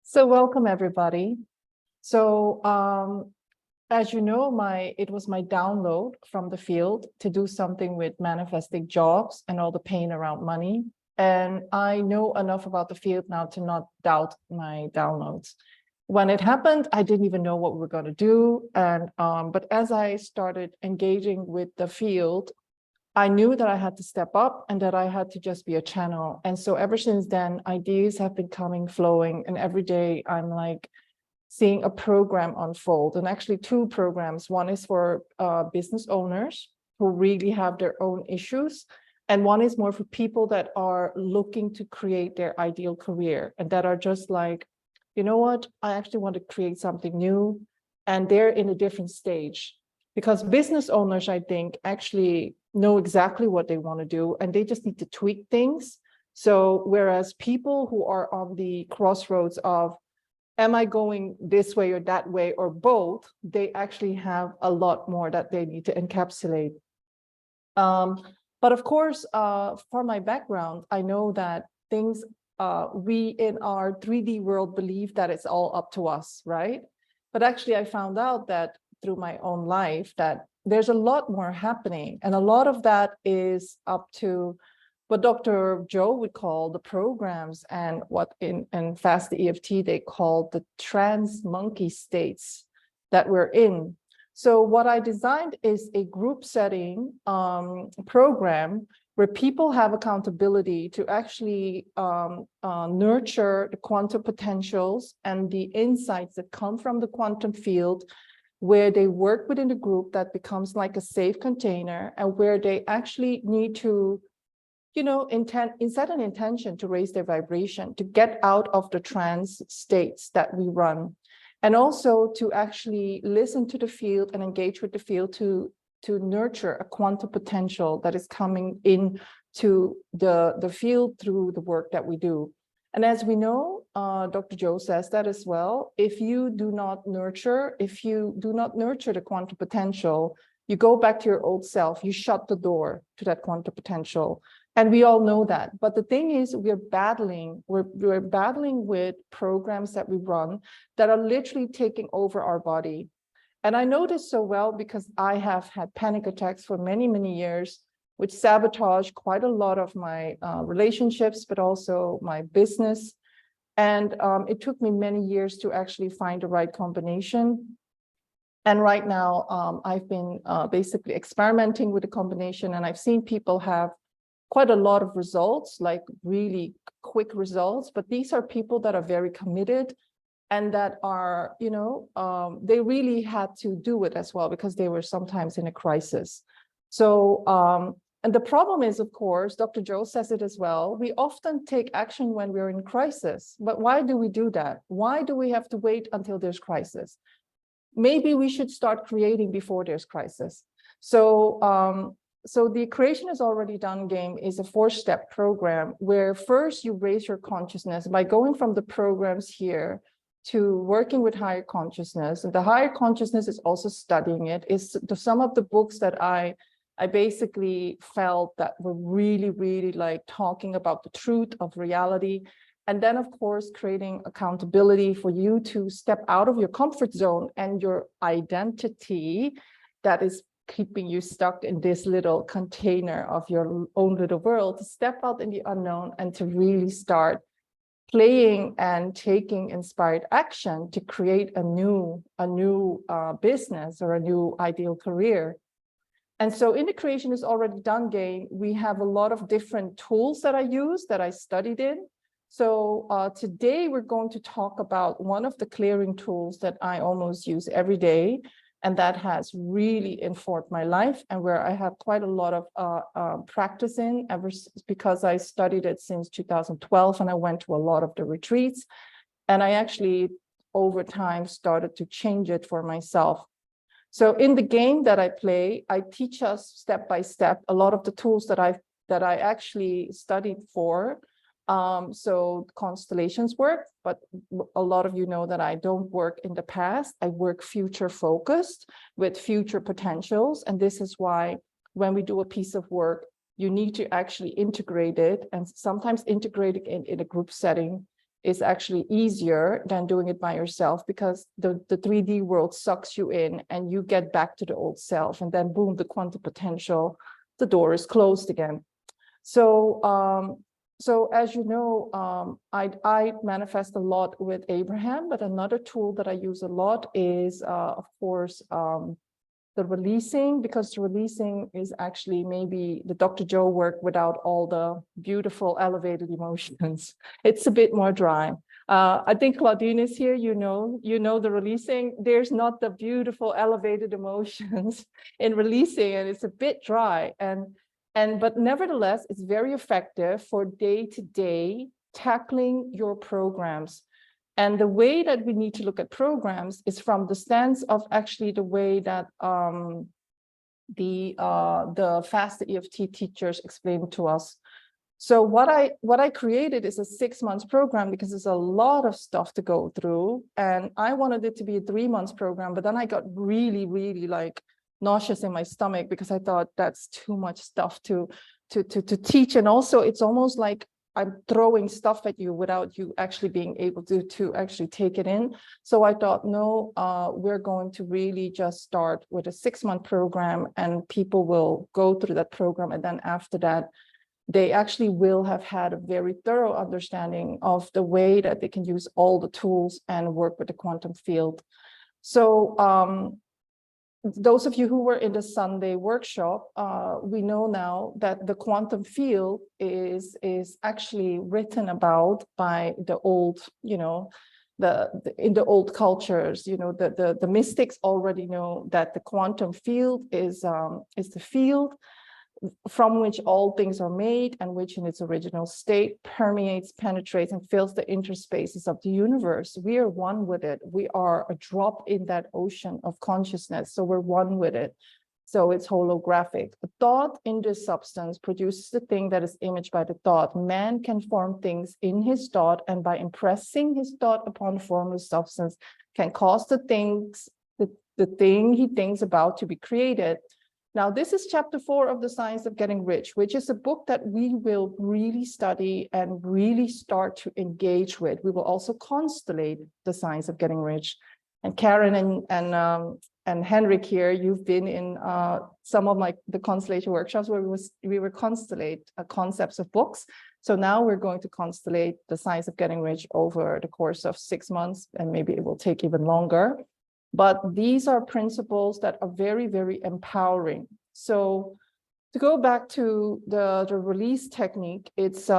So welcome everybody. So as you know, it was my download from the field to do something with manifesting jobs and all the pain around money. And I know enough about the field now to not doubt my downloads. When it happened, I didn't even know what we were going to do. And but as I started engaging with the field, I knew that I had to step up and that I had to just be a channel. And so ever since then, ideas have been coming, flowing, and every day I'm like seeing a program unfold, and actually two programs. One is for business owners who really have their own issues, and one is more for people that are looking to create their ideal career and that are just like, you know what, I actually want to create something new, and they're in a different stage. Because business owners, I think, actually know exactly what they want to do, and they just need to tweak things. So whereas people who are on the crossroads of, am I going this way or that way or both, they actually have a lot more that they need to encapsulate. But of course, for my background, I know that things, we in our 3D world believe that it's all up to us, right? But actually, I found out that through my own life that there's a lot more happening. And a lot of that is up to what Dr. Joe would call the programs, and what in Fast EFT they call the trans monkey states that we're in. So what I designed is a group setting program where people have accountability to actually nurture the quantum potentials and the insights that come from the quantum field, where they work within a group that becomes like a safe container, and where they actually need to, you know, set an intention to raise their vibration, to get out of the trance states that we run, and also to actually listen to the field and engage with the field to nurture a quantum potential that is coming in to the field through the work that we do. And as we know, Dr. Joe says that as well, if you do not nurture the quantum potential, you go back to your old self, you shut the door to that quantum potential. And we all know that. But the thing is, we're battling with programs that we run that are literally taking over our body. And I know this so well because I have had panic attacks for many, many years, which sabotage quite a lot of my relationships, but also my business. And it took me many years to actually find the right combination. And right now, I've been basically experimenting with the combination, and I've seen people have quite a lot of results, like really quick results. But these are people that are very committed and that are, you know, they really had to do it as well because they were sometimes in a crisis. So, and the problem is, of course, Dr. Joe says it as well, we often take action when we're in crisis. But why do we do that? Why do we have to wait until there's crisis? Maybe we should start creating before there's crisis. So, so the Creation is Already Done game is a 4-step program where first you raise your consciousness by going from the programs here to working with higher consciousness. And the higher consciousness is also studying it. Is some of the books that I basically felt that were really, really like talking about the truth of reality. And then, of course, creating accountability for you to step out of your comfort zone and your identity that is keeping you stuck in this little container of your own little world, to step out in the unknown and to really start playing and taking inspired action to create a new business or a new ideal career. And so in the Creation is Already Done game, we have a lot of different tools that I use, that I studied in. So today we're going to talk about one of the clearing tools that I almost use every day, and that has really informed my life, and where I have quite a lot of practice in, because I studied it since 2012, and I went to a lot of the retreats, and I actually over time started to change it for myself. So in the game that I play, I teach us step by step a lot of the tools that I actually studied for. So constellations work, but a lot of you know that I don't work in the past. I work future focused with future potentials. And this is why when we do a piece of work, you need to actually integrate it, and sometimes integrate it in a group setting is actually easier than doing it by yourself, because the 3D world sucks you in and you get back to the old self, and then boom, the quantum potential, the door is closed again. So so as you know, I manifest a lot with Abraham, but another tool that I use a lot is, of course, the releasing, because the releasing is actually maybe the Dr. Joe work without all the beautiful elevated emotions. It's a bit more dry. I think Claudine is here, you know the releasing, there's not the beautiful elevated emotions in releasing, and it's a bit dry. But nevertheless, it's very effective for day-to-day tackling your programs. And the way that we need to look at programs is from the stance of actually the way that the fast EFT teachers explained to us. So what I created is a 6 months program, because there's a lot of stuff to go through, and I wanted it to be a 3 months program, but then I got really, really like nauseous in my stomach, because I thought that's too much stuff to teach. And also it's almost like I'm throwing stuff at you without you actually being able to actually take it in. So I thought, no, we're going to really just start with a 6 month program, and people will go through that program. And then after that, they actually will have had a very thorough understanding of the way that they can use all the tools and work with the quantum field. So those of you who were in the Sunday workshop, we know now that the quantum field is actually written about by the old, you know, in the old cultures. You know, the mystics already know that the quantum field is the field from which all things are made, and which in its original state permeates, penetrates, and fills the interspaces of the universe. We are one with it. We are a drop in that ocean of consciousness, so we're one with it. So it's holographic. The thought in this substance produces the thing that is imaged by the thought. Man can form things in his thought, and by impressing his thought upon formless substance, can cause the thing he thinks about to be created. Now, this is chapter 4 of The Science of Getting Rich, which is a book that we will really study and really start to engage with. We will also constellate The Science of Getting Rich. And Karen and Henrik here, you've been in some of the constellation workshops where we were constellate concepts of books. So now we're going to constellate The Science of Getting Rich over the course of 6 months, and maybe it will take even longer. But these are principles that are very, very empowering. So to go back to the release technique, it's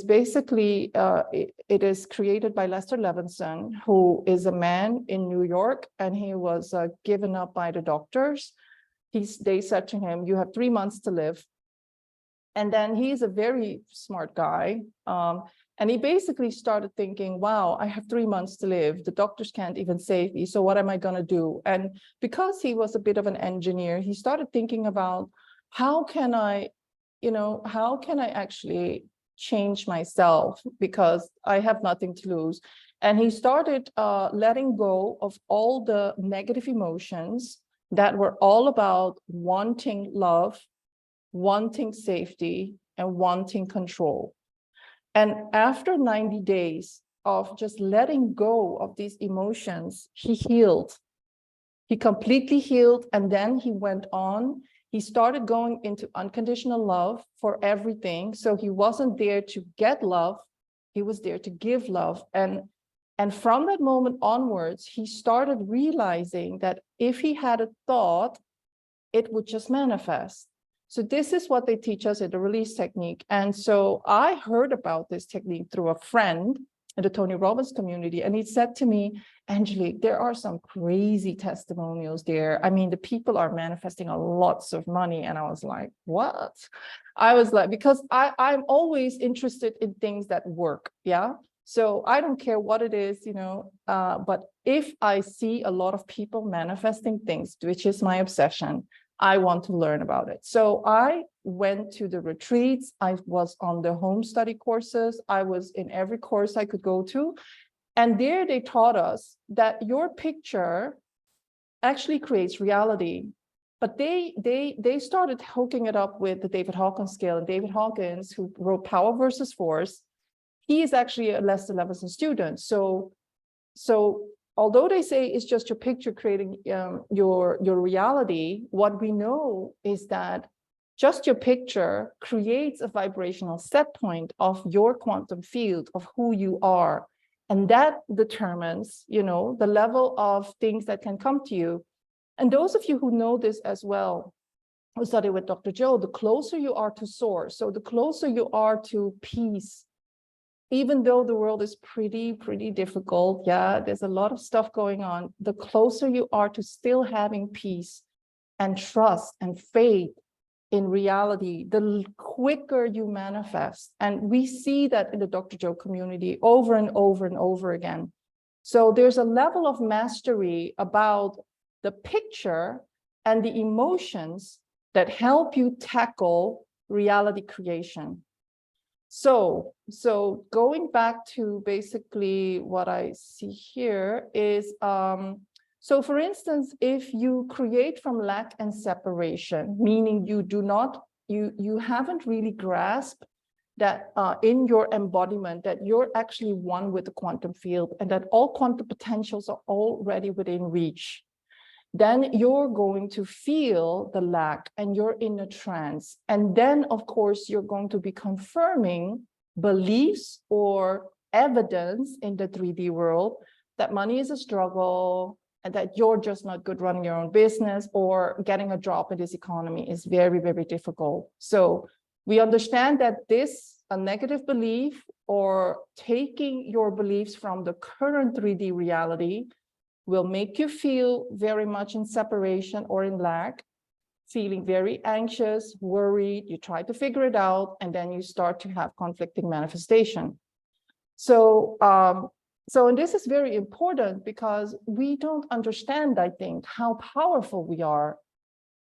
basically, it is created by Lester Levinson, who is a man in New York, and he was given up by the doctors. They said to him, you have 3 months to live. And then he's a very smart guy. And he basically started thinking, wow, I have 3 months to live. The doctors can't even save me. So what am I going to do? And because he was a bit of an engineer, he started thinking about how can I actually change myself, because I have nothing to lose. And he started letting go of all the negative emotions that were all about wanting love, wanting safety, and wanting control. And after 90 days of just letting go of these emotions, he healed. He completely healed. And then he went on. He started going into unconditional love for everything. So he wasn't there to get love. He was there to give love. And from that moment onwards, he started realizing that if he had a thought, it would just manifest. So this is what they teach us in the release technique. And so I heard about this technique through a friend in the Tony Robbins community. And he said to me, Angelique, there are some crazy testimonials there. I mean, the people are manifesting lots of money. And I was like, what? I was like, because I'm always interested in things that work. Yeah. So I don't care what it is, but if I see a lot of people manifesting things, which is my obsession, I want to learn about it. So I went to the retreats. I was on the home study courses. I was in every course I could go to. And there they taught us that your picture actually creates reality. But they started hooking it up with the David Hawkins scale. And David Hawkins, who wrote Power versus Force, he is actually a Lester Levinson student. So although they say it's just your picture creating your reality, what we know is that just your picture creates a vibrational set point of your quantum field of who you are. And that determines, you know, the level of things that can come to you. And those of you who know this as well, who study with Dr. Joe, the closer you are to source, so the closer you are to peace, even though the world is pretty difficult, yeah, there's a lot of stuff going on, the closer you are to still having peace and trust and faith in reality, the quicker you manifest. And we see that in the Dr. Joe community over and over and over again. So there's a level of mastery about the picture and the emotions that help you tackle reality creation. So going back to basically what I see here is, so for instance, if you create from lack and separation, meaning you haven't really grasped that in your embodiment, that you're actually one with the quantum field and that all quantum potentials are already within reach, then you're going to feel the lack and you're in a trance. And then, of course, you're going to be confirming beliefs or evidence in the 3D world that money is a struggle and that you're just not good running your own business, or getting a job in this economy is very difficult. So we understand that a negative belief or taking your beliefs from the current 3D reality will make you feel very much in separation or in lack, feeling very anxious, worried, you try to figure it out, and then you start to have conflicting manifestation. So, and this is very important because we don't understand, I think, how powerful we are.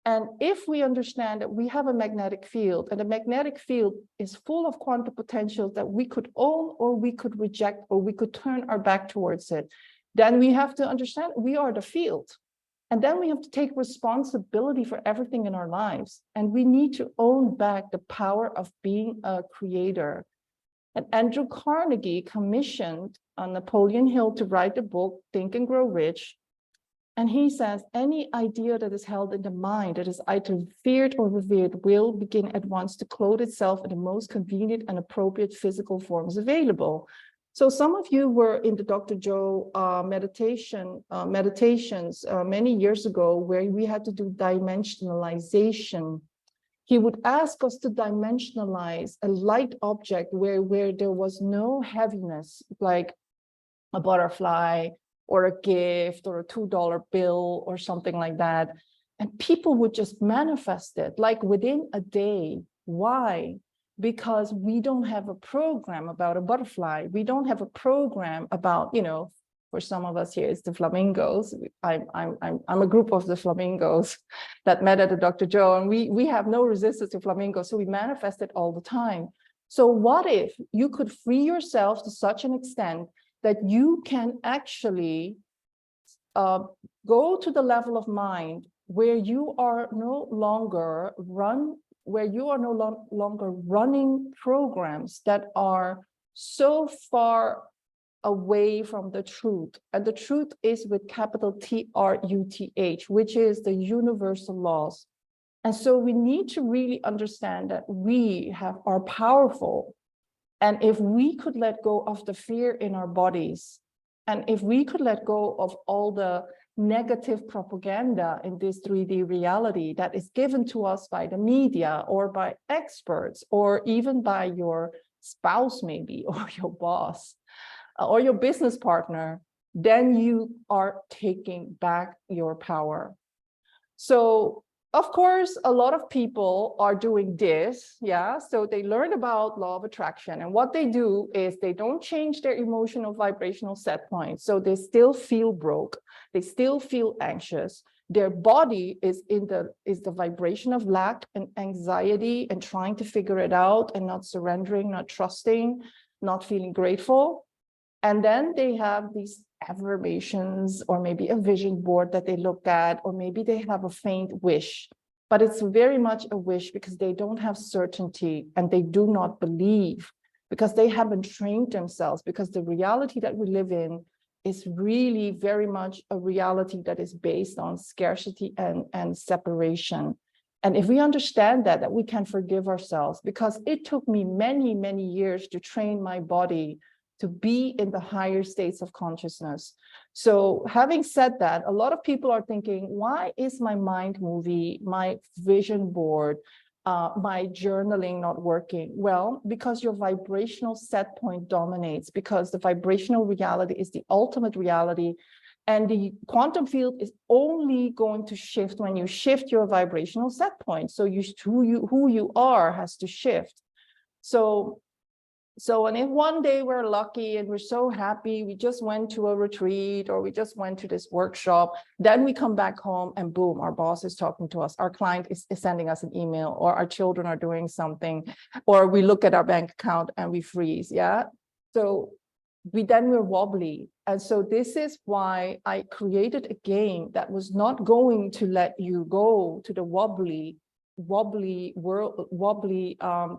And if we understand that we have a magnetic field, and the magnetic field is full of quantum potentials that we could own or we could reject or we could turn our back towards it, then we have to understand we are the field. And then we have to take responsibility for everything in our lives. And we need to own back the power of being a creator. And Andrew Carnegie commissioned Napoleon Hill to write the book, Think and Grow Rich. And he says, any idea that is held in the mind that is either feared or revered will begin at once to clothe itself in the most convenient and appropriate physical forms available. So some of you were in the Dr. Joe meditations many years ago, where we had to do dimensionalization. He would ask us to dimensionalize a light object where there was no heaviness, like a butterfly or a gift or a $2 bill or something like that. And people would just manifest it like within a day. Why? Because we don't have a program about a butterfly. We don't have a program about, you know, for some of us here, it's the flamingos. I'm a group of the flamingos that met at the Dr. Joe, and we have no resistance to flamingos, so we manifest it all the time. So what if you could free yourself to such an extent that you can actually go to the level of mind where you are no longer running programs that are so far away from the truth. And the truth is with capital TRUTH, which is the universal laws. And so we need to really understand that we are powerful. And if we could let go of the fear in our bodies, and if we could let go of all the negative propaganda in this 3D reality that is given to us by the media or by experts, or even by your spouse maybe, or your boss, or your business partner, then you are taking back your power. So, of course, a lot of people are doing this, yeah? So they learn about law of attraction, and what they do is they don't change their emotional vibrational set point. So they still feel broke, they still feel anxious. Their body is the vibration of lack and anxiety and trying to figure it out and not surrendering, not trusting, not feeling grateful. And then they have these affirmations or maybe a vision board that they look at, or maybe they have a faint wish, but it's very much a wish because they don't have certainty and they do not believe because they haven't trained themselves, because the reality that we live in is really very much a reality that is based on scarcity and separation. And if we understand that we can forgive ourselves, because it took me many, many years to train my body to be in the higher states of consciousness. So having said that, a lot of people are thinking, why is my mind movie, my vision board, my journaling not working? Well, because your vibrational set point dominates, because the vibrational reality is the ultimate reality. And the quantum field is only going to shift when you shift your vibrational set point. So who you are has to shift. So, and if one day we're lucky and we're so happy, we just went to a retreat or we just went to this workshop, then we come back home and boom, our boss is talking to us, our client is sending us an email, or our children are doing something, or we look at our bank account and we freeze, yeah? So we're wobbly. And so this is why I created a game that was not going to let you go to the wobbly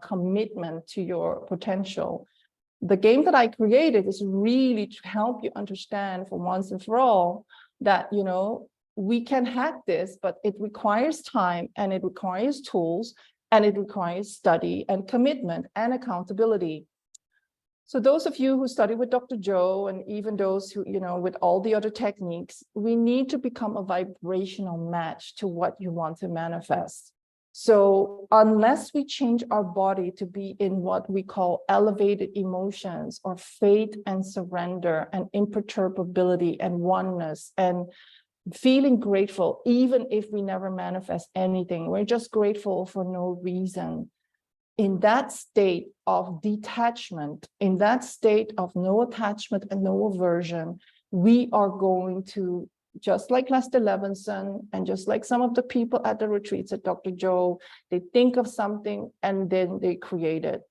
commitment to your potential. The game that I created is really to help you understand for once and for all that, you know, we can hack this, but it requires time and it requires tools and it requires study and commitment and accountability. So those of you who study with Dr. Joe, and even those who, you know, with all the other techniques, we need to become a vibrational match to what you want to manifest. So unless we change our body to be in what we call elevated emotions or faith and surrender and imperturbability and oneness and feeling grateful, even if we never manifest anything, we're just grateful for no reason. In that state of detachment, in that state of no attachment and no aversion, we are going to, just like Lester Levinson and just like some of the people at the retreats at Dr. Joe, they think of something and then they create it.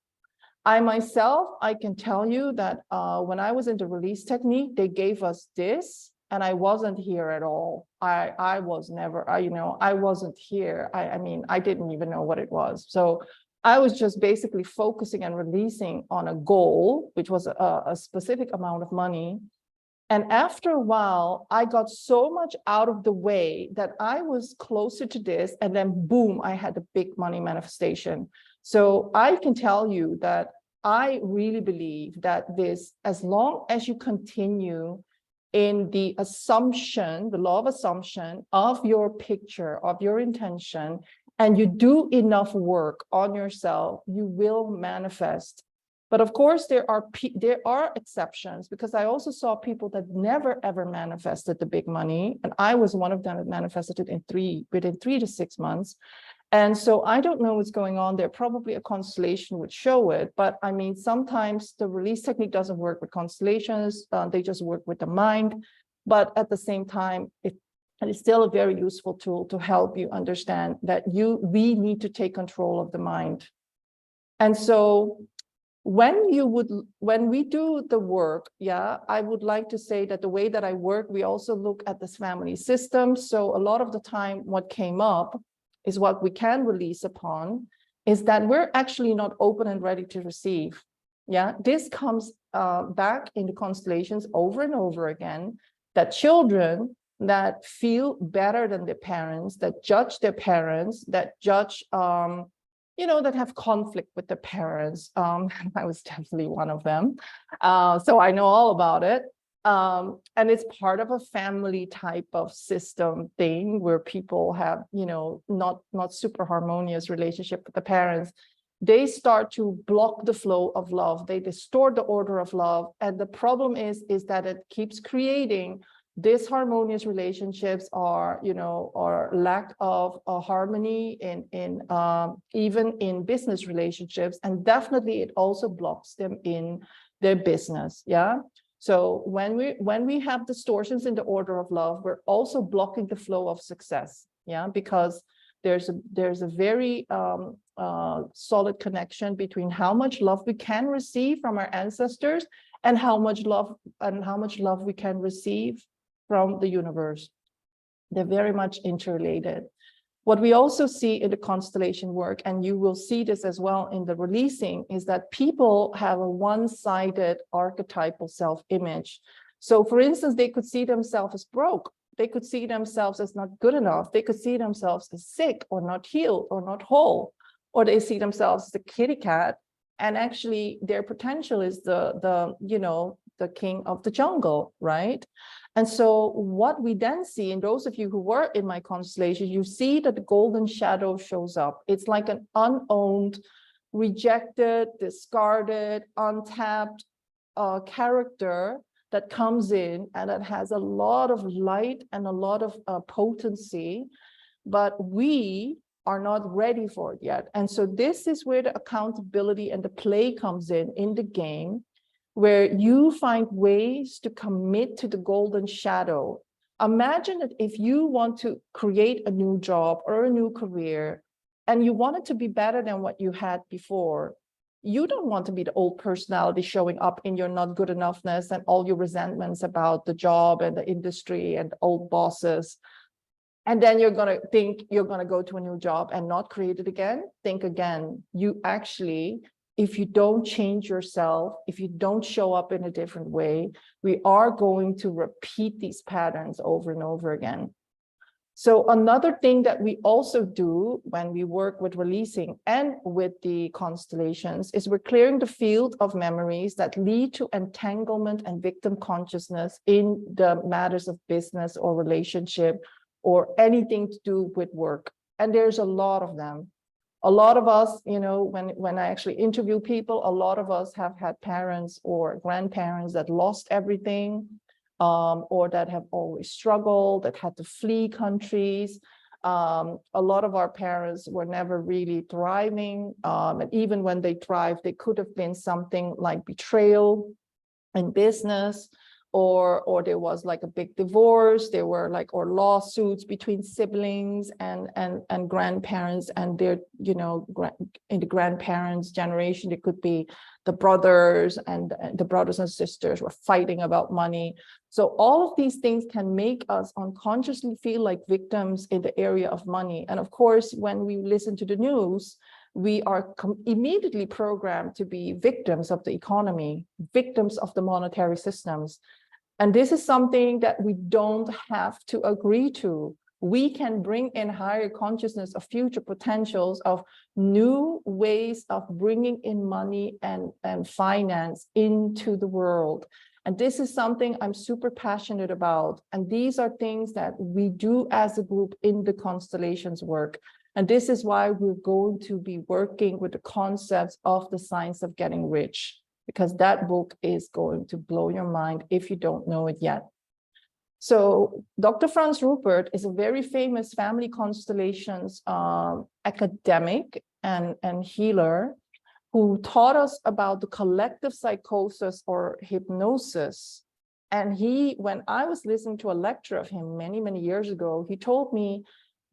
I myself, I can tell you that when I was in the release technique, they gave us this and I wasn't here at all. I was never, you know, I wasn't here. I mean, I didn't even know what it was. So I was just basically focusing and releasing on a goal, which was a specific amount of money. And after a while, I got so much out of the way that I was closer to this. And then boom, I had a big money manifestation. So I can tell you that I really believe that this, as long as you continue in the assumption, the law of assumption of your picture, of your intention, and you do enough work on yourself, you will manifest. But of course, there are exceptions, because I also saw people that never ever manifested the big money, and I was one of them that manifested it within 3 to 6 months. And so I don't know what's going on there. Probably a constellation would show it, but I mean, sometimes the release technique doesn't work with constellations; they just work with the mind. But at the same time, and it's still a very useful tool to help you understand that we need to take control of the mind. And so when we do the work, yeah, I would like to say that the way that I work, we also look at this family system. So a lot of the time what came up is what we can release upon is that we're actually not open and ready to receive. Yeah, this comes back in the constellations over and over again, that children that feel better than their parents, that judge their parents, that judge, you know, that have conflict with their parents. I was definitely one of them. So I know all about it. And it's part of a family type of system thing where people have, you know, not super harmonious relationship with the parents. They start to block the flow of love. They distort the order of love. And the problem is that it keeps creating disharmonious relationships, or, you know, or lack of harmony in even in business relationships. And definitely it also blocks them in their business. Yeah. So when we have distortions in the order of love, we're also blocking the flow of success. Yeah, because there's a very solid connection between how much love we can receive from our ancestors and how much love we can receive from the universe. They're very much interrelated. What we also see in the constellation work, and you will see this as well in the releasing, is that people have a one-sided archetypal self-image. So for instance, they could see themselves as broke. They could see themselves as not good enough. They could see themselves as sick or not healed or not whole, or they see themselves as a kitty cat. And actually their potential is the king of the jungle, right? And so what we then see, and those of you who were in my constellation, you see that the golden shadow shows up. It's like an unowned, rejected, discarded, untapped character that comes in and that has a lot of light and a lot of potency, but we are not ready for it yet. And so this is where the accountability and the play comes in the game, where you find ways to commit to the golden shadow. Imagine that if you want to create a new job or a new career, and you want it to be better than what you had before, you don't want to be the old personality showing up in your not good enoughness and all your resentments about the job and the industry and the old bosses. And then you're going to think you're going to go to a new job and not create it again. Think again. You actually, if you don't change yourself, if you don't show up in a different way, we are going to repeat these patterns over and over again. So another thing that we also do when we work with releasing and with the constellations is we're clearing the field of memories that lead to entanglement and victim consciousness in the matters of business or relationship or anything to do with work. And there's a lot of them. A lot of us, when I actually interview people, a lot of us have had parents or grandparents that lost everything, or that have always struggled, that had to flee countries. A lot of our parents were never really thriving. And even when they thrived, they could have been something like betrayal in business, or there was like a big divorce, there were or lawsuits between siblings and grandparents, and their, in the grandparents' generation, it could be the brothers and sisters were fighting about money. So all of these things can make us unconsciously feel like victims in the area of money. And of course, when we listen to the news, we are immediately programmed to be victims of the economy, victims of the monetary systems. And this is something that we don't have to agree to. We can bring in higher consciousness of future potentials, of new ways of bringing in money and finance into the world. And this is something I'm super passionate about. And these are things that we do as a group in the constellations work. And this is why we're going to be working with the concepts of the science of getting rich, because that book is going to blow your mind if you don't know it yet. So Dr. Franz Rupert is a very famous family constellations academic and healer who taught us about the collective psychosis or hypnosis. And when I was listening to a lecture of him many, many years ago, he told me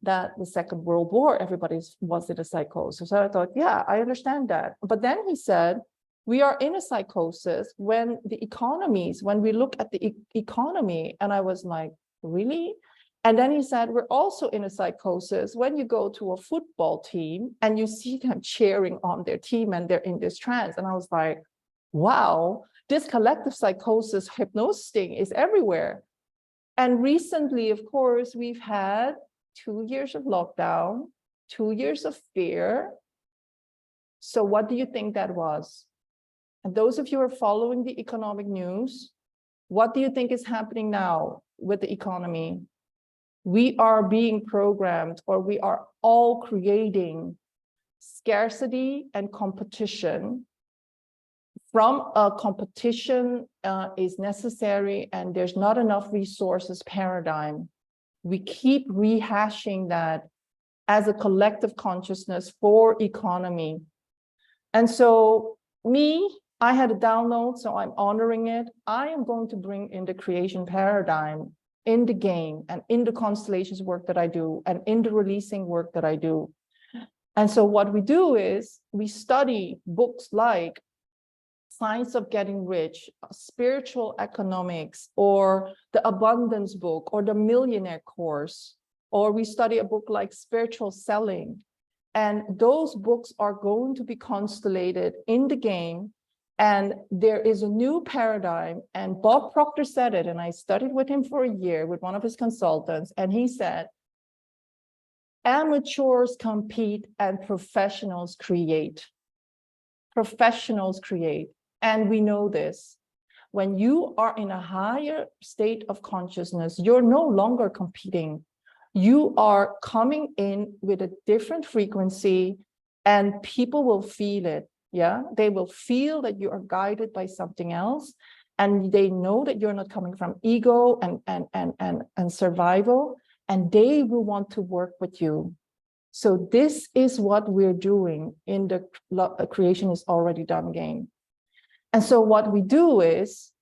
that the Second World War, everybody was in a psychosis. So I thought, yeah, I understand that. But then he said, we are in a psychosis when we look at the economy. And I was like, really? And then he said, we're also in a psychosis when you go to a football team and you see them cheering on their team and they're in this trance. And I was like, wow, this collective psychosis hypnosis thing is everywhere. And recently, of course, we've had 2 years of lockdown, 2 years of fear. So what do you think that was? And those of you who are following the economic news, what do you think is happening now with the economy? We are being programmed, or we are all creating scarcity and competition. From a competition is necessary and there's not enough resources paradigm. We keep rehashing that as a collective consciousness for economy. And so I had a download, so I'm honoring it. I am going to bring in the creation paradigm in the game and in the constellations work that I do and in the releasing work that I do. And so what we do is we study books like Science of Getting Rich, Spiritual Economics, or the Abundance Book, or the Millionaire Course. or we study a book like Spiritual Selling. And those books are going to be constellated in the game. And there is a new paradigm. And Bob Proctor said it, and I studied with him for a year with one of his consultants. And he said, amateurs compete and professionals create. Professionals create. And we know this. When you are in a higher state of consciousness, you're no longer competing. You are coming in with a different frequency, and people will feel it. Yeah, they will feel that you are guided by something else, and they know that you're not coming from ego and survival, and they will want to work with you. So this is what we're doing in the Creation is Already Done game. And so what we do is,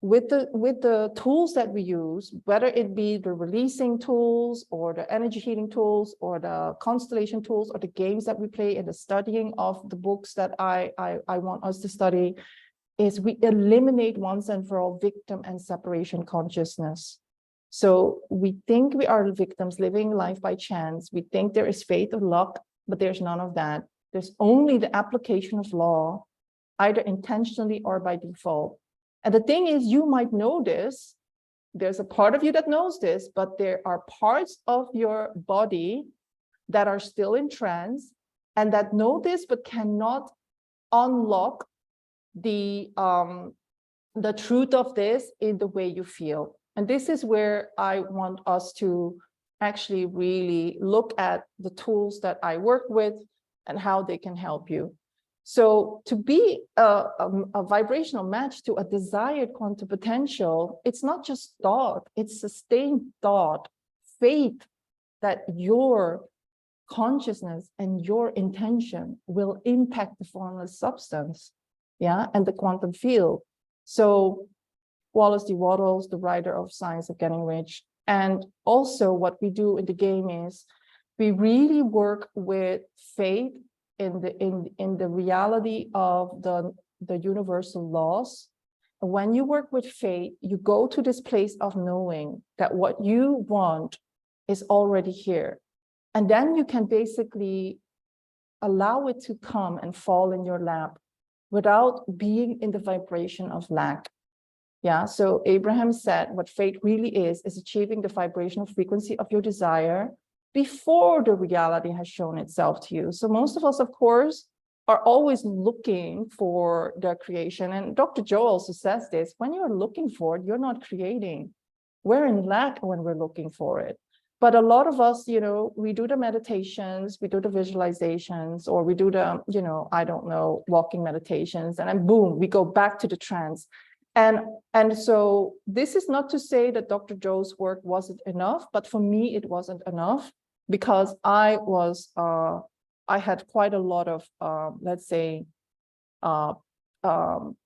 with the tools that we use, whether it be the releasing tools or the energy healing tools or the constellation tools or the games that we play and the studying of the books that I want us to study, is we eliminate once and for all victim and separation consciousness. So we think we are victims living life by chance. We think there is fate or luck, but there's none of that. There's only the application of law, either intentionally or by default. And the thing is, you might know this, there's a part of you that knows this, but there are parts of your body that are still in trance and that know this, but cannot unlock the truth of this in the way you feel. And this is where I want us to actually really look at the tools that I work with and how they can help you. So to be a vibrational match to a desired quantum potential, it's not just thought, it's sustained thought, faith that your consciousness and your intention will impact the formless substance, yeah, and the quantum field. So Wallace D. Wattles, the writer of Science of Getting Rich. And also what we do in the game is we really work with faith in the reality of the universal laws. When you work with faith, you go to this place of knowing that what you want is already here. And then you can basically allow it to come and fall in your lap without being in the vibration of lack. Yeah, so Abraham said what faith really is achieving the vibrational frequency of your desire before the reality has shown itself to you. So most of us, of course, are always looking for the creation. And Dr. Joe also says this, when you're looking for it, you're not creating. We're in lack when we're looking for it. But a lot of us, you know, we do the meditations, we do the visualizations, or we do the, you know, I don't know, walking meditations, and then boom, we go back to the trance. And so this is not to say that Dr. Joe's work wasn't enough, but for me, it wasn't enough. Because I had quite a lot of, let's say,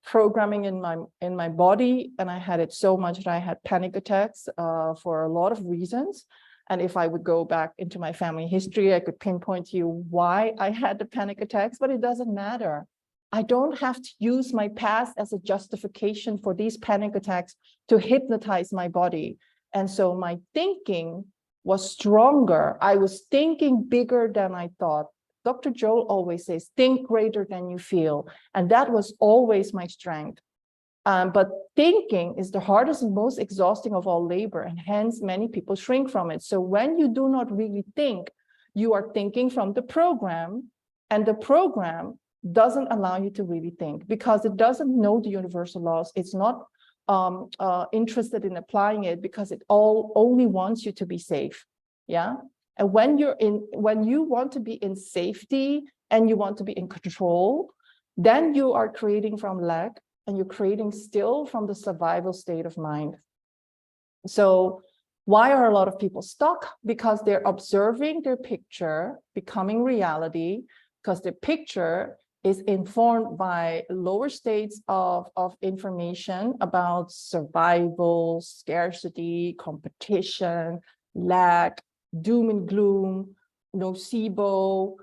programming in my body, and I had it so much that I had panic attacks for a lot of reasons. And if I would go back into my family history, I could pinpoint to you why I had the panic attacks, but it doesn't matter. I don't have to use my past as a justification for these panic attacks to hypnotize my body. And so my thinking was stronger. I was thinking bigger than I thought. Dr. Joel always says, think greater than you feel. And that was always my strength. But thinking is the hardest and most exhausting of all labor, and hence many people shrink from it. So when you do not really think, you are thinking from the program, and the program doesn't allow you to really think because it doesn't know the universal laws. It's not interested in applying it because it only wants you to be safe. Yeah. And when you want to be in safety and you want to be in control, then you are creating from lack, and you're creating still from the survival state of mind. So why are a lot of people stuck? Because they're observing their picture becoming reality, because their picture is informed by lower states of information about survival, scarcity, competition, lack, doom and gloom, nocebo,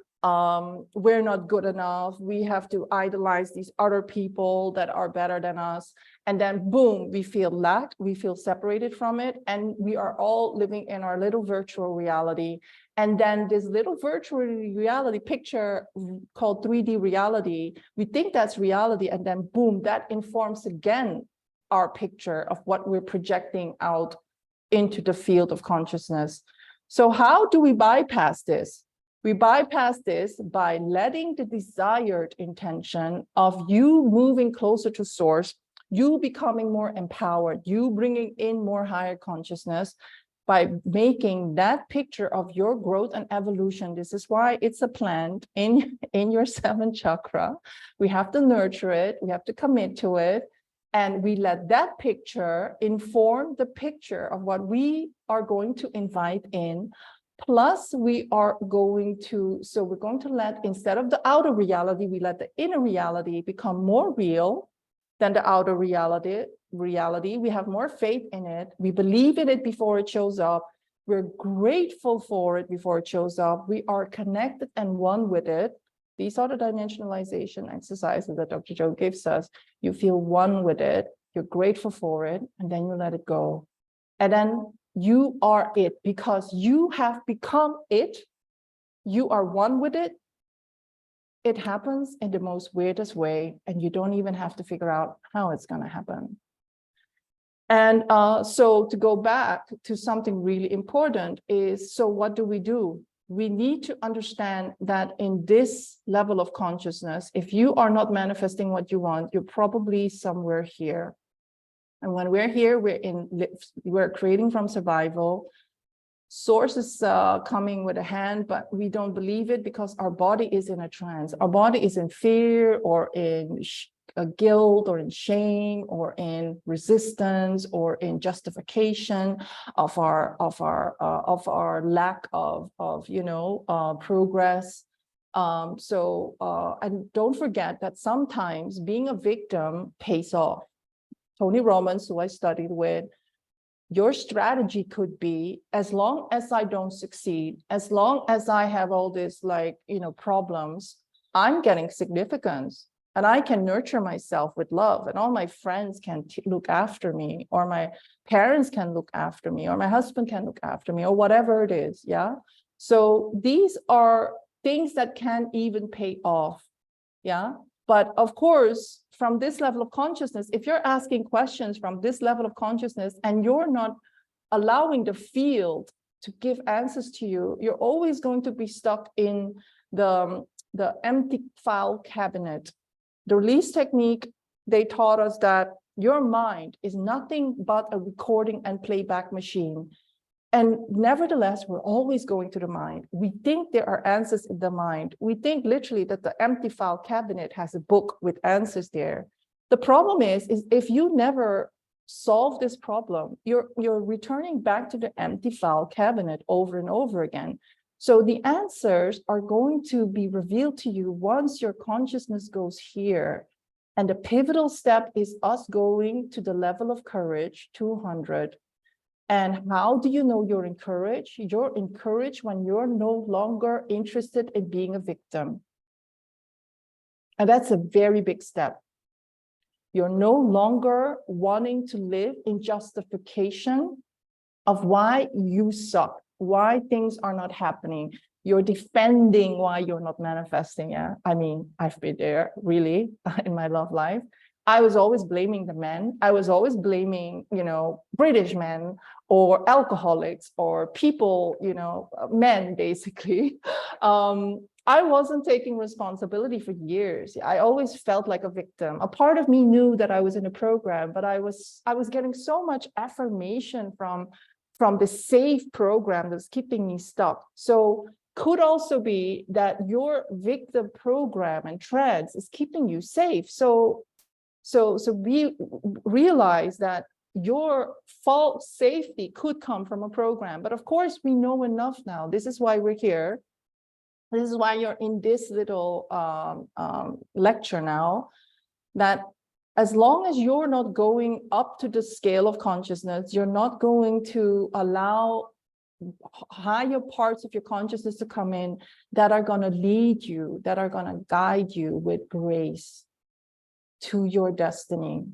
we're not good enough. We have to idolize these other people that are better than us. And then boom, we feel lack, we feel separated from it. And we are all living in our little virtual reality. And then this little virtual reality picture called 3D reality, we think that's reality. And then boom, that informs again our picture of what we're projecting out into the field of consciousness. So how do we bypass this? We bypass this by letting the desired intention of you moving closer to source, you becoming more empowered, you bringing in more higher consciousness, by making that picture of your growth and evolution. This is why it's a plant in your seventh chakra. We have to nurture it, we have to commit to it, and we let that picture inform the picture of what we are going to invite in. Plus, we are going to, so we're going to let, instead of the outer reality, we let the inner reality become more real than the outer reality. We have more faith in it. We believe in it before it shows up. We're grateful for it before it shows up. We are connected and one with it. These are the dimensionalization exercises that Dr. Joe gives us. You feel one with it. You're grateful for it, and then you let it go. And then you are it because you have become it. You are one with it. It happens in the most weirdest way, and you don't even have to figure out how it's going to happen. And so to go back to something really important is, so what do? We need to understand that in this level of consciousness, if you are not manifesting what you want, you're probably somewhere here. And when we're here, we're creating from survival. Source is coming with a hand, but we don't believe it because our body is in a trance. Our body is in fear or in guilt or in shame or in resistance or in justification of our lack of progress. And don't forget that sometimes being a victim pays off. Tony Robbins, who I studied with, your strategy could be, as long as I don't succeed, as long as I have all this problems, I'm getting significance and I can nurture myself with love, and all my friends can look after me, or my parents can look after me, or my husband can look after me, or whatever it is. Yeah. So these are things that can even pay off. Yeah. But of course, from this level of consciousness, if you're asking questions from this level of consciousness and you're not allowing the field to give answers to you, you're always going to be stuck in the empty file cabinet. The release technique, they taught us that your mind is nothing but a recording and playback machine. And nevertheless, we're always going to the mind. We think there are answers in the mind. We think literally that the empty file cabinet has a book with answers there. The problem is if you never solve this problem, you're returning back to the empty file cabinet over and over again. So the answers are going to be revealed to you once your consciousness goes here. And the pivotal step is us going to the level of courage, 200. And how do you know you're encouraged? You're encouraged when you're no longer interested in being a victim. And that's a very big step. You're no longer wanting to live in justification of why you suck, why things are not happening. You're defending why you're not manifesting. Yeah, I mean, I've been there really in my love life. I was always blaming the men. I was always blaming, British men or alcoholics or people, men, basically. I wasn't taking responsibility for years. I always felt like a victim. A part of me knew that I was in a program, but I was getting so much affirmation from the safe program that's keeping me stuck. So could also be that your victim program and trance is keeping you safe. So we realize that your false safety could come from a program. But of course, we know enough now. This is why we're here. This is why you're in this little lecture now, that as long as you're not going up to the scale of consciousness, you're not going to allow higher parts of your consciousness to come in that are going to lead you, that are going to guide you with grace to your destiny.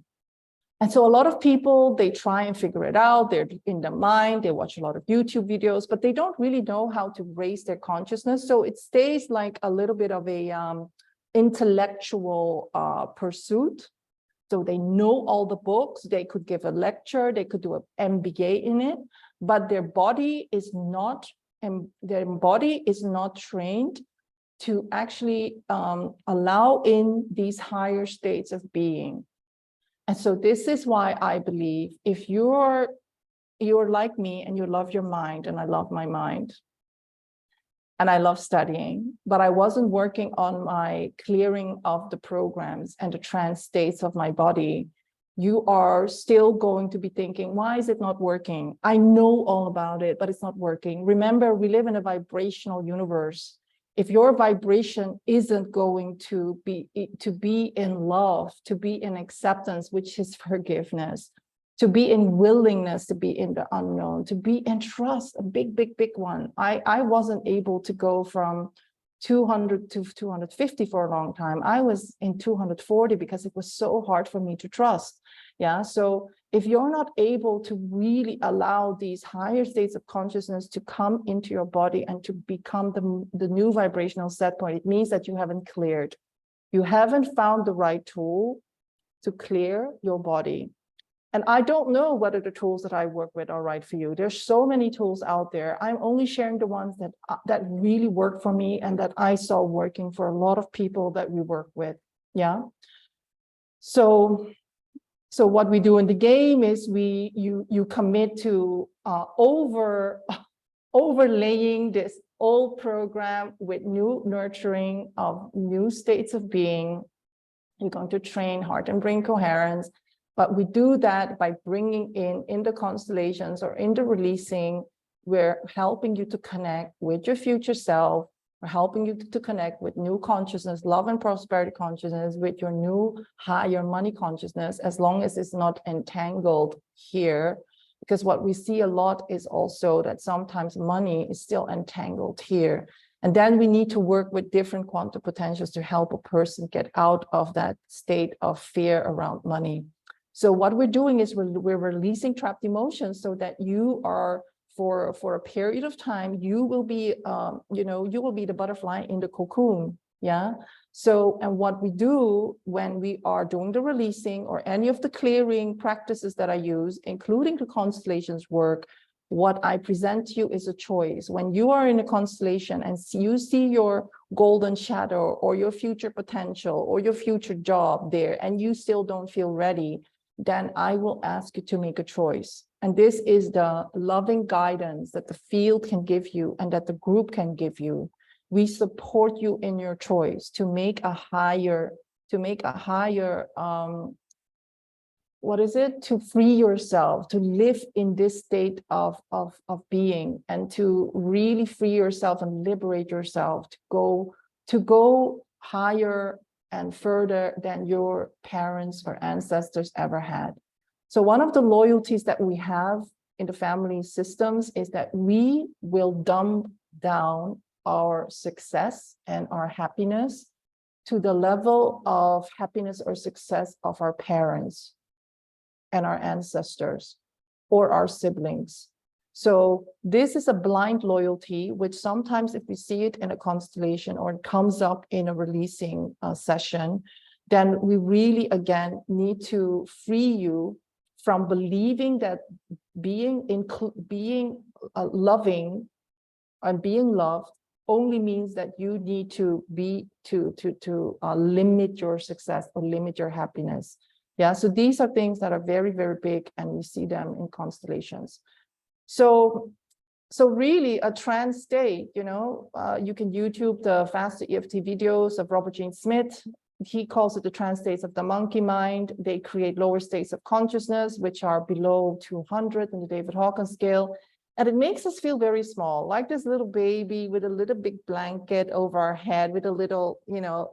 And so a lot of people, they try and figure it out. They're in their mind, they watch a lot of YouTube videos, but they don't really know how to raise their consciousness. So it stays like a little bit of a intellectual pursuit. So they know all the books, they could give a lecture, they could do an MBA in it, but their body is not, and their body is not trained to actually allow in these higher states of being. And so this is why I believe if you're like me and you love your mind, and I love my mind, and I love studying, but I wasn't working on my clearing of the programs and the trance states of my body, you are still going to be thinking, why is it not working? I know all about it, but it's not working. Remember, we live in a vibrational universe. If your vibration isn't going to be in love, to be in acceptance, which is forgiveness, to be in willingness, to be in the unknown, to be in trust, a big, big, big one. I wasn't able to go from 200 to 250 for a long time. I was in 240 because it was so hard for me to trust. Yeah, so if you're not able to really allow these higher states of consciousness to come into your body and to become the new vibrational set point, it means that you haven't cleared. You haven't found the right tool to clear your body. And I don't know whether the tools that I work with are right for you. There's so many tools out there. I'm only sharing the ones that really work for me and that I saw working for a lot of people that we work with. Yeah. So what we do in the game is you commit to overlaying this old program with new nurturing of new states of being. You're going to train heart and brain coherence. But we do that by bringing in the constellations or in the releasing, we're helping you to connect with your future self. We're helping you to connect with new consciousness, love and prosperity consciousness, with your new higher money consciousness, as long as it's not entangled here. Because what we see a lot is also that sometimes money is still entangled here. And then we need to work with different quantum potentials to help a person get out of that state of fear around money. So what we're doing is we're releasing trapped emotions so that you are, for a period of time, you will be, you will be the butterfly in the cocoon. Yeah. So, and what we do when we are doing the releasing or any of the clearing practices that I use, including the constellations work, what I present to you is a choice. When you are in a constellation and you see your golden shadow or your future potential or your future job there, and you still don't feel ready, then I will ask you to make a choice. And this is the loving guidance that the field can give you and that the group can give you. We support you in your choice to make a higher, to free yourself, to live in this state of being, and to really free yourself and liberate yourself to go higher and further than your parents or ancestors ever had. So one of the loyalties that we have in the family systems is that we will dumb down our success and our happiness to the level of happiness or success of our parents and our ancestors or our siblings. So this is a blind loyalty, which sometimes if we see it in a constellation or it comes up in a releasing session, then we really, again, need to free you from believing that being loving and being loved only means that you need to limit your success or limit your happiness. Yeah, so these are things that are very, very big, and we see them in constellations. So really a trance state, you can YouTube the faster EFT videos of Robert Gene Smith. He calls it the trance states of the monkey mind. They create lower states of consciousness, which are below 200 in the David Hawkins scale. And it makes us feel very small, like this little baby with a little big blanket over our head with a little,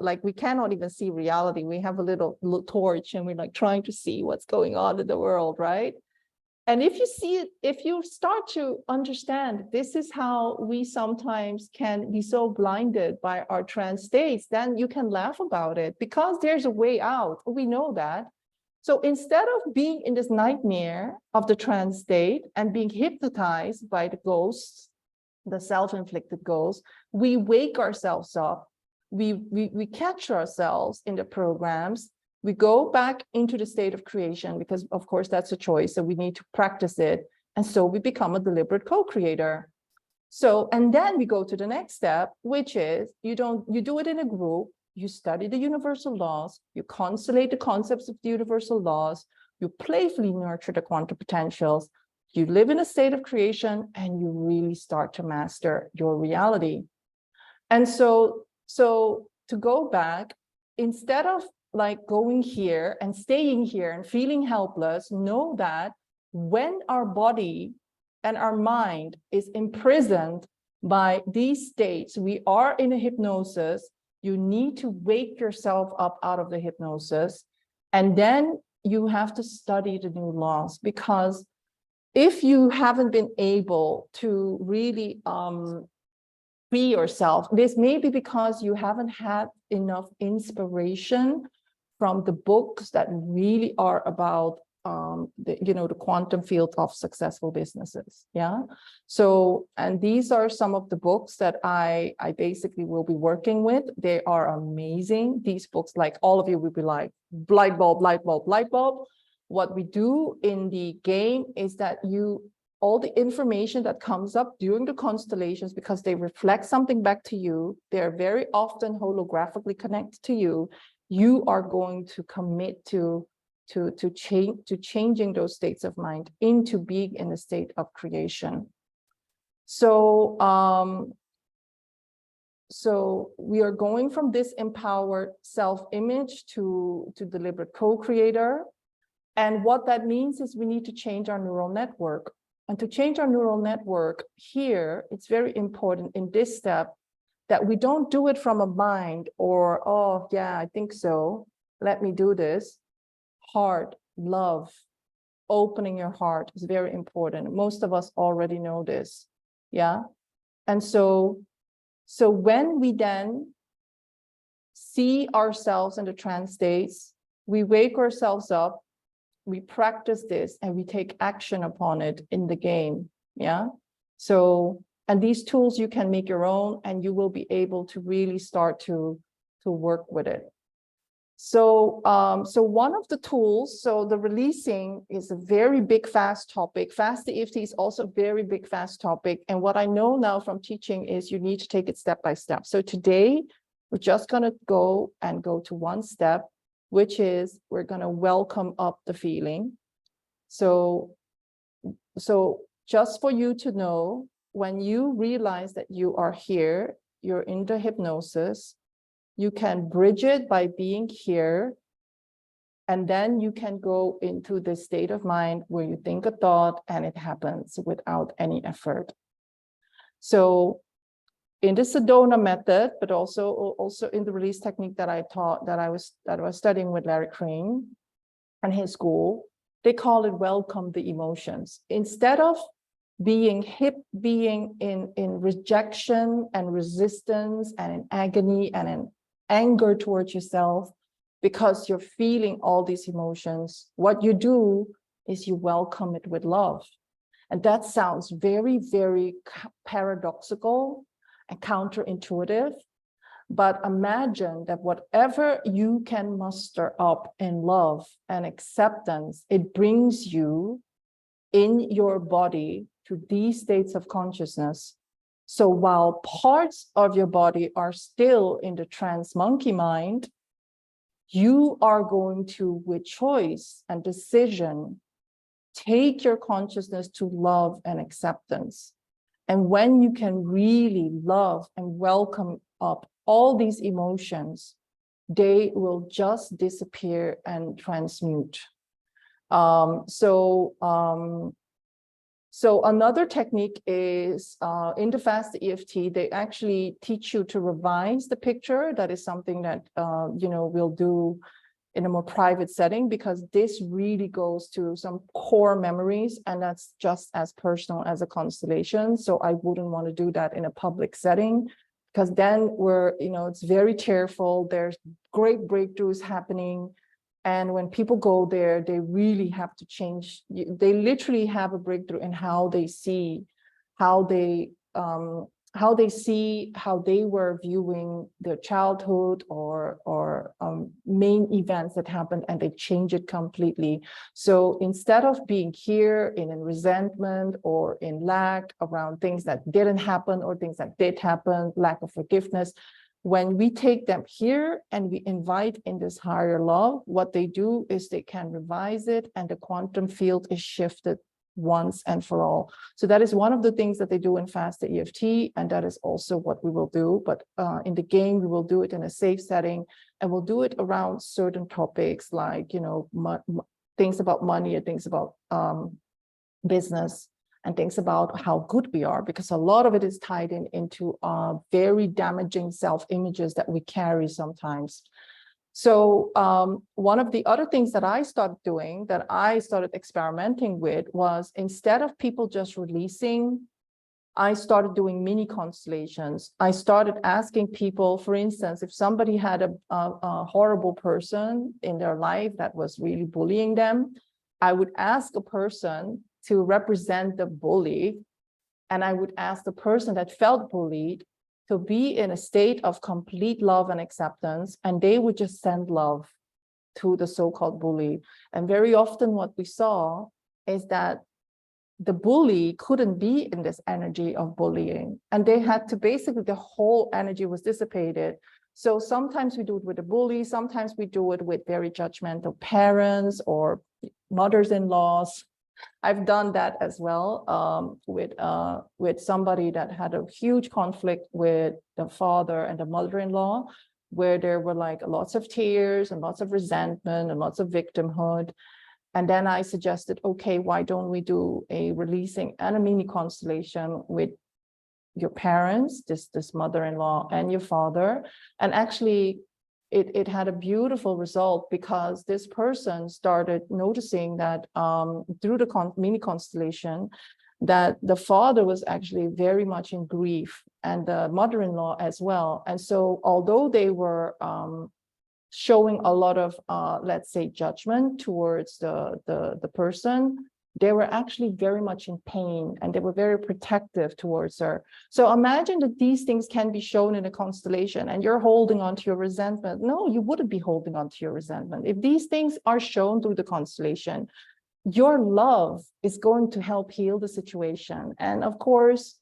like we cannot even see reality. We have a little torch and we're like trying to see what's going on in the world, right? And if you see it, if you start to understand, this is how we sometimes can be so blinded by our trance states, then you can laugh about it because there's a way out. We know that. So instead of being in this nightmare of the trance state and being hypnotized by the ghosts, the self-inflicted ghosts, we wake ourselves up. We catch ourselves in the programs. We go back into the state of creation because, of course, that's a choice. So we need to practice it. And so we become a deliberate co-creator. So, and then we go to the next step, which is you do it in a group. You study the universal laws. You constellate the concepts of the universal laws. You playfully nurture the quantum potentials. You live in a state of creation and you really start to master your reality. And so to go back, instead of like going here and staying here and feeling helpless, know that when our body and our mind is imprisoned by these states, we are in a hypnosis, you need to wake yourself up out of the hypnosis. And then you have to study the new laws, because if you haven't been able to really free yourself, this may be because you haven't had enough inspiration from the books that really are about the quantum field of successful businesses. Yeah. So, and these are some of the books that I basically will be working with. They are amazing. These books, like all of you will be like, light bulb, light bulb, light bulb. What we do in the game is that all the information that comes up during the constellations, because they reflect something back to you, they're very often holographically connected to you. You are going to commit to changing those states of mind into being in a state of creation. So, so we are going from this empowered self-image to deliberate co-creator. And what that means is we need to change our neural network. And to change our neural network here, it's very important in this step that we don't do it from a mind or, oh, yeah, I think so, let me do this. Heart, love, opening your heart is very important. Most of us already know this, yeah? And so when we then see ourselves in the trance states, we wake ourselves up, we practice this, and we take action upon it in the game, yeah? So, and these tools you can make your own, and you will be able to really start to work with it. So, so one of the tools, so the releasing is a very big, fast topic. Fast EFT is also a very big, fast topic. And what I know now from teaching is you need to take it step by step. So today, we're just going to go to one step, which is we're going to welcome up the feeling. So just for you to know, when you realize that you are here, you're in the hypnosis, you can bridge it by being here, and then you can go into the state of mind where you think a thought and it happens without any effort. So in the Sedona method, but also in the release technique that I taught, that I was studying with Larry Crane and his school, they call it welcome the emotions. Instead of being in rejection and resistance and in agony and in anger towards yourself because you're feeling all these emotions, what you do is you welcome it with love. And that sounds very, very paradoxical and counterintuitive. But imagine that whatever you can muster up in love and acceptance, it brings you in your body to these states of consciousness. So while parts of your body are still in the trance monkey mind, you are going to, with choice and decision, take your consciousness to love and acceptance. And when you can really love and welcome up all these emotions, they will just disappear and transmute. So another technique is in the Fast EFT, they actually teach you to revise the picture. That is something that we'll do in a more private setting, because this really goes to some core memories, and that's just as personal as a constellation. So I wouldn't want to do that in a public setting, because then it's very tearful. There's great breakthroughs happening. And when people go there, they really have to change. They literally have a breakthrough in how they see, how they were viewing their childhood or main events that happened, and they change it completely. So instead of being here in resentment or in lack around things that didn't happen or things that did happen, lack of forgiveness, when we take them here and we invite in this higher love, what they do is they can revise it, and the quantum field is shifted once and for all. So that is one of the things that they do in Fast EFT, and that is also what we will do. But in the game, we will do it in a safe setting, and we'll do it around certain topics like, things about money and things about business and things about how good we are, because a lot of it is tied into very damaging self-images that we carry sometimes. So one of the other things that I started doing, that I started experimenting with, was instead of people just releasing, I started doing mini constellations. I started asking people, for instance, if somebody had a horrible person in their life that was really bullying them, I would ask a person to represent the bully, and I would ask the person that felt bullied to be in a state of complete love and acceptance, and they would just send love to the so-called bully. And very often what we saw is that the bully couldn't be in this energy of bullying, and they had to basically, the whole energy was dissipated. So sometimes we do it with the bully, sometimes we do it with very judgmental parents or mothers-in-laws. I've done that as well with somebody that had a huge conflict with the father and the mother-in-law, where there were like lots of tears and lots of resentment and lots of victimhood. And then I suggested, okay, why don't we do a releasing and a mini constellation with your parents, this mother-in-law and your father. And actually, it had a beautiful result, because this person started noticing that through the mini constellation, that the father was actually very much in grief, and the mother-in-law as well. And so although they were showing a lot of, let's say, judgment towards the person, they were actually very much in pain, and they were very protective towards her. So imagine that these things can be shown in a constellation, and you're holding on to your resentment. No, you wouldn't be holding on to your resentment. If these things are shown through the constellation, your love is going to help heal the situation. And of course,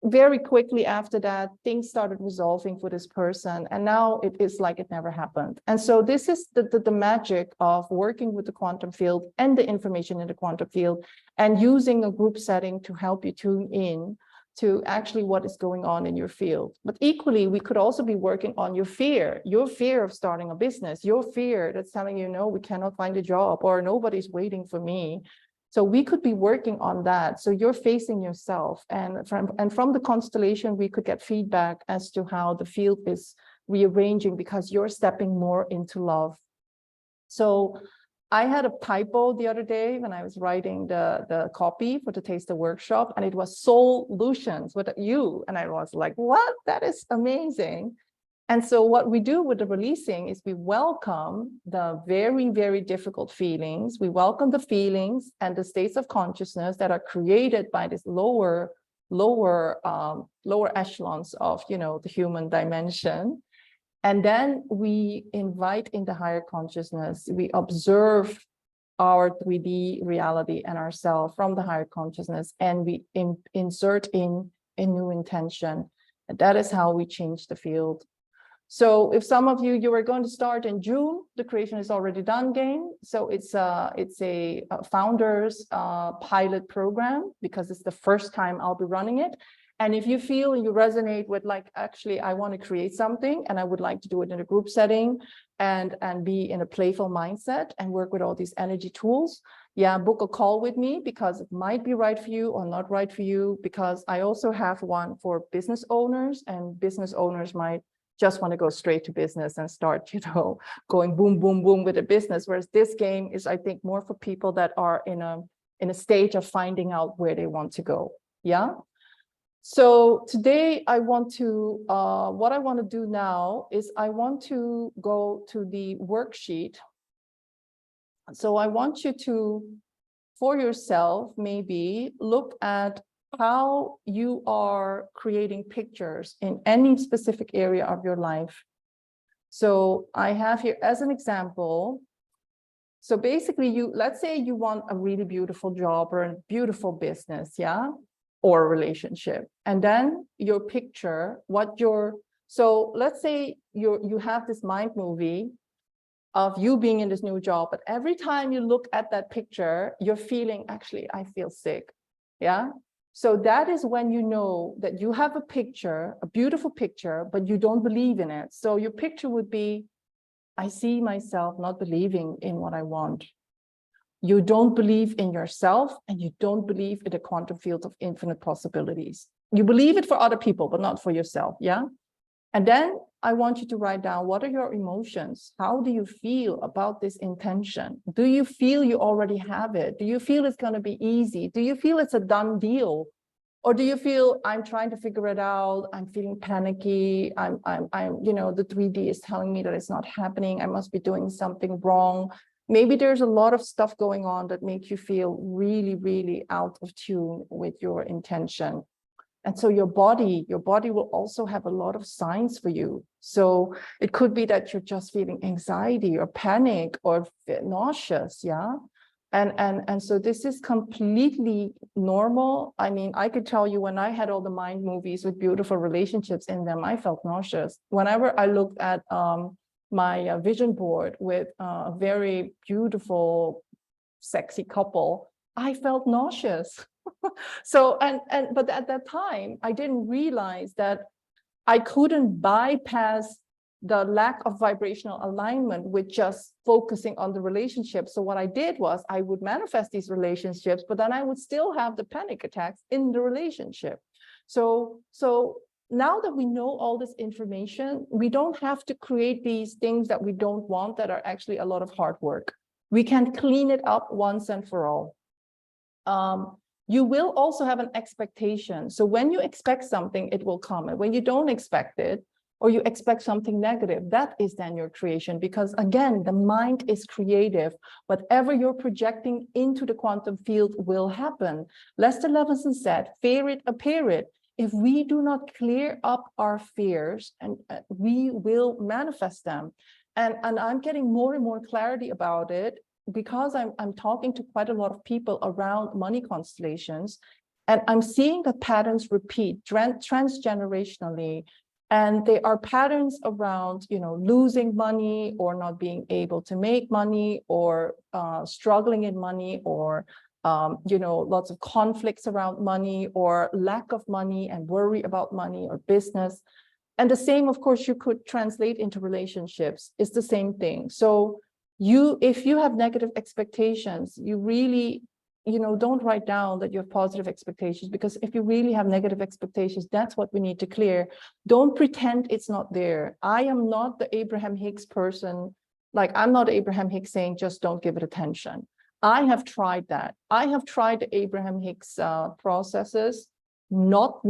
very quickly after that, things started resolving for this person, and now it is like it never happened. And so this is the magic of working with the quantum field and the information in the quantum field, and using a group setting to help you tune in to actually what is going on in your field. But equally, we could also be working on your fear of starting a business, your fear that's telling you, no, we cannot find a job, or nobody's waiting for me. So we could be working on that. So you're facing yourself, and from the constellation, we could get feedback as to how the field is rearranging, because you're stepping more into love. So I had a typo the other day when I was writing the copy for the taster workshop, and it was solutions with you. And I was like, what? That is amazing. And so what we do with the releasing is we welcome the very, very difficult feelings. We welcome the feelings and the states of consciousness that are created by this lower echelons of, the human dimension. And then we invite in the higher consciousness. We observe our 3D reality and ourselves from the higher consciousness, and we insert in a new intention. And that is how we change the field. So if some of you were going to start in June, the Creation is Already Done game. So it's a founders pilot program, because it's the first time I'll be running it. And if you feel you resonate with, like, actually, I want to create something and I would like to do it in a group setting and be in a playful mindset and work with all these energy tools, yeah, book a call with me, because it might be right for you or not right for you, because I also have one for business owners, and business owners might just want to go straight to business and start, going boom, boom, boom with a business. Whereas this game is, I think, more for people that are in a stage of finding out where they want to go. Yeah. So today I want to, what I want to do now is I want to go to the worksheet. So I want you to, for yourself, maybe look at how you are creating pictures in any specific area of your life. So I have here as an example. So basically let's say you want a really beautiful job or a beautiful business, yeah, or a relationship. And then your picture, so let's say you have this mind movie of you being in this new job, but every time you look at that picture, you're feeling, actually, I feel sick, yeah? So that is when you know that you have a picture, a beautiful picture, but you don't believe in it. So your picture would be, I see myself not believing in what I want. You don't believe in yourself, and you don't believe in the quantum field of infinite possibilities. You believe it for other people, but not for yourself, yeah? And then I want you to write down, what are your emotions? How do you feel about this intention? Do you feel you already have it? Do you feel it's going to be easy? Do you feel it's a done deal? Or do you feel, I'm trying to figure it out, I'm feeling panicky, I'm the 3D is telling me that it's not happening, I must be doing something wrong. Maybe there's a lot of stuff going on that makes you feel really, really out of tune with your intention. And so your body will also have a lot of signs for you. So it could be that you're just feeling anxiety or panic or nauseous, yeah? And so this is completely normal. I mean, I could tell you, when I had all the mind movies with beautiful relationships in them, I felt nauseous. Whenever I looked at my vision board with a very beautiful, sexy couple, I felt nauseous. So, but at that time, I didn't realize that I couldn't bypass the lack of vibrational alignment with just focusing on the relationship. So what I did was I would manifest these relationships, but then I would still have the panic attacks in the relationship. So now that we know all this information, we don't have to create these things that we don't want, that are actually a lot of hard work. We can clean it up once and for all. You will also have an expectation. So when you expect something, it will come. And when you don't expect it, or you expect something negative, that is then your creation. Because again, the mind is creative. Whatever you're projecting into the quantum field will happen. Lester Levinson said, fear it, appear it. If we do not clear up our fears, and we will manifest them. And I'm getting more and more clarity about it, because I'm talking to quite a lot of people around money constellations, and I'm seeing the patterns repeat transgenerationally. And they are patterns around, losing money, or not being able to make money, or struggling in money, or, lots of conflicts around money, or lack of money and worry about money or business. And the same, of course, you could translate into relationships. It's the same thing. So if you have negative expectations, you really, don't write down that you have positive expectations, because if you really have negative expectations, that's what we need to clear. Don't pretend it's not there. I am not the Abraham Hicks person. Like, I'm not Abraham Hicks saying, just don't give it attention. I have tried that. I have tried the Abraham Hicks processes, not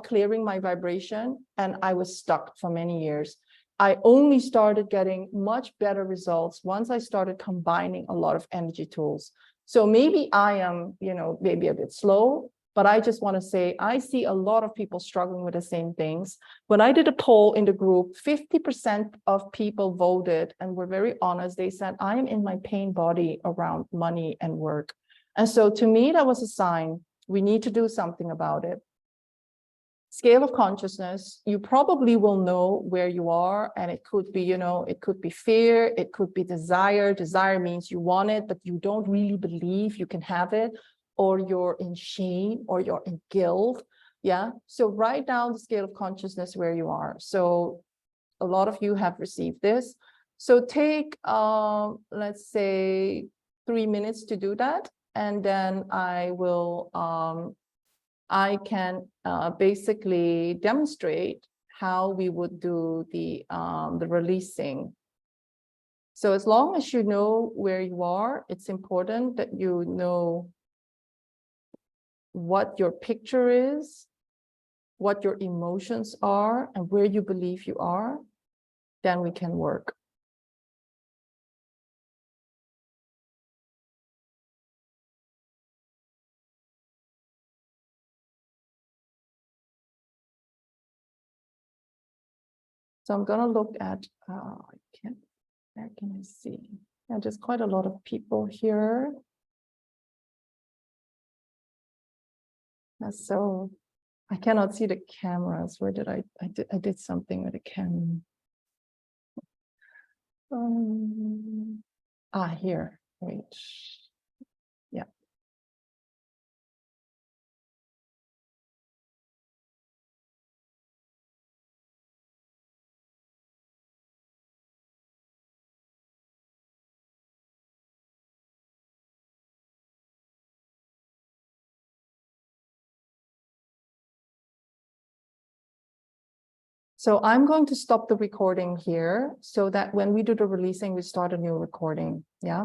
clearing my vibration, and I was stuck for many years. I only started getting much better results once I started combining a lot of energy tools. So maybe I am, maybe a bit slow, but I just want to say, I see a lot of people struggling with the same things. When I did a poll in the group, 50% of people voted and were very honest. They said, I am in my pain body around money and work. And so to me, that was a sign we need to do something about it. Scale of consciousness, you probably will know where you are, and it could be, it could be fear, it could be desire. Desire means you want it, but you don't really believe you can have it, or you're in shame, or you're in guilt. Yeah. So write down the scale of consciousness where you are. So a lot of you have received this. So take, let's say, 3 minutes to do that, and then I will. I can basically demonstrate how we would do the releasing. So as long as you know where you are, it's important that you know what your picture is, what your emotions are, and where you believe you are, then we can work. So I'm going to look at, where can I see? Yeah, there's quite a lot of people here. So I cannot see the cameras. Where did I did something with the camera. Here, wait. Yeah. So I'm going to stop the recording here so that when we do the releasing, we start a new recording. Yeah.